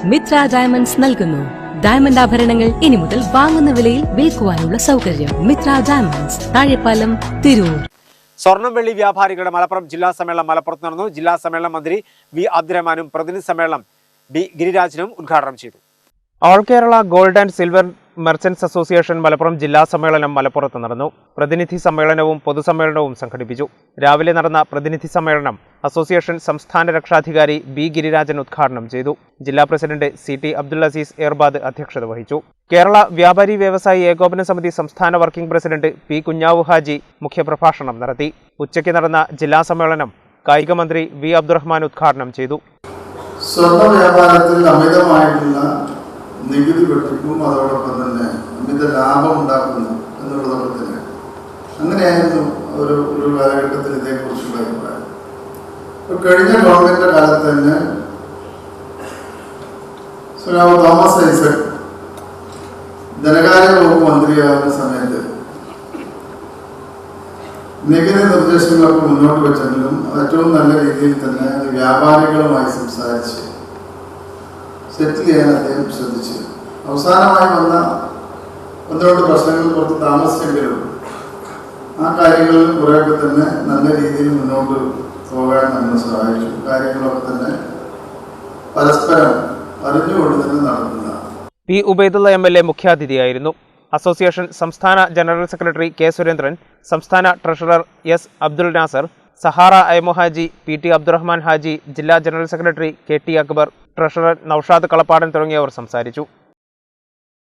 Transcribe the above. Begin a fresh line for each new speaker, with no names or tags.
Mitra diamonds നൽകുന്നു diamond ആഭരണങ്ങൾ ഇനി മുതൽ വാങ്ങുന്ന വിലയിൽ വിൽക്കുവാനുള്ള സൗകര്യം. മിത്ര ഡയമണ്ട്സ്, താഴെപ്പാലം, തിരൂർ.
സ്വർണം വെള്ളി വ്യാപാരികളുടെ മലപ്പുറം ജില്ലാ സമ്മേളനം മലപ്പുറത്ത് നടന്നു. ജില്ലാ സമ്മേളനം മന്ത്രി വി അബ്ദുറഹ്മാനും പ്രതിനിധി സമ്മേളനം ബി ഗിരിരാജനും ഉദ്ഘാടനം ചെയ്തു. All Kerala gold and silver merchants association Malappuram ജില്ലാ സമ്മേളനം മലപ്പുറത്ത് നടന്നു. പ്രതിനിധി സമ്മേളനവും പൊതുസമ്മേളനവും സംഘടിപ്പിച്ചു. രാവിലെ നടന്ന പ്രതിനിധി സമ്മേളനം അസോസിയേഷൻ സംസ്ഥാന രക്ഷാധികാരി ബി ഗിരിരാജൻ ഉദ്ഘാടനം ചെയ്തു. ജില്ലാ പ്രസിഡന്റ് CT അബ്ദുൽ അസീസ് ഏർബാദ് അധ്യക്ഷത വഹിച്ചു. കേരള വ്യാപാരി വ്യവസായി ഏകോപന സമിതി സംസ്ഥാന working president P Kunhavu Haji മുഖ്യപ്രഭാഷണം നടത്തി. ഉച്ചയ്ക്ക് നടന്ന ജില്ലാ സമ്മേളനം കായിക മന്ത്രി വി അബ്ദുറഹ്മാൻ ഉദ്ഘാടനം ചെയ്തു.
സ്വർണ്ണ വ്യാപാരത്തിൽ അമിതമായിട്ടുള്ള നികുതി വെട്ടിപ്പും അതോടൊപ്പം തന്നെ അമിത ലാഭം ഉണ്ടാക്കുന്നു എന്നുള്ളതോടെ തന്നെ അങ്ങനെയായിരുന്നു ഒരു കാലഘട്ടത്തിൽ ഇതേക്കുറിച്ചുള്ള അഭിപ്രായം. കഴിഞ്ഞ ഗവൺമെന്റിന്റെ കാലത്ത് തന്നെ തോമസ് ഐസക് ധനകാര്യ വകുപ്പ് മന്ത്രിയാകുന്ന സമയത്ത് നികുതി നിർദ്ദേശങ്ങളൊക്കെ മുന്നോട്ട് വെച്ചെങ്കിലും ഏറ്റവും നല്ല രീതിയിൽ തന്നെ അത് വ്യാപാരികളുമായി സംസാരിച്ച് സെറ്റിൽ ചെയ്യാൻ അദ്ദേഹം ശ്രദ്ധിച്ചു. അവസാനമായി വന്ന ഒന്ന് രണ്ട് പ്രശ്നങ്ങൾ കുറച്ച് താമസിച്ചെങ്കിലും ആ കാര്യങ്ങളിൽ കുറേയൊക്കെ തന്നെ നല്ല രീതിയിൽ മുന്നോട്ട് പോകാൻ നമ്മൾ സഹായിച്ചു. കാര്യങ്ങളൊക്കെ തന്നെ പരസ്പരം അറിഞ്ഞുകൊണ്ട് തന്നെ നടത്തുന്നതാണ്.
P ഉബൈദുള്ള MLA മുഖ്യാതിഥിയായിരുന്നു. അസോസിയേഷൻ സംസ്ഥാന ജനറൽ സെക്രട്ടറി K സുരേന്ദ്രൻ, സംസ്ഥാന treasurer S Abdul Nasar, Sahara Ayamu Haji, PT Abdurahman Haji, ജില്ലാ general secretary KT Akbar, treasurer Naushad Kalappadan തുടങ്ങിയവർ സംസാരിച്ചു.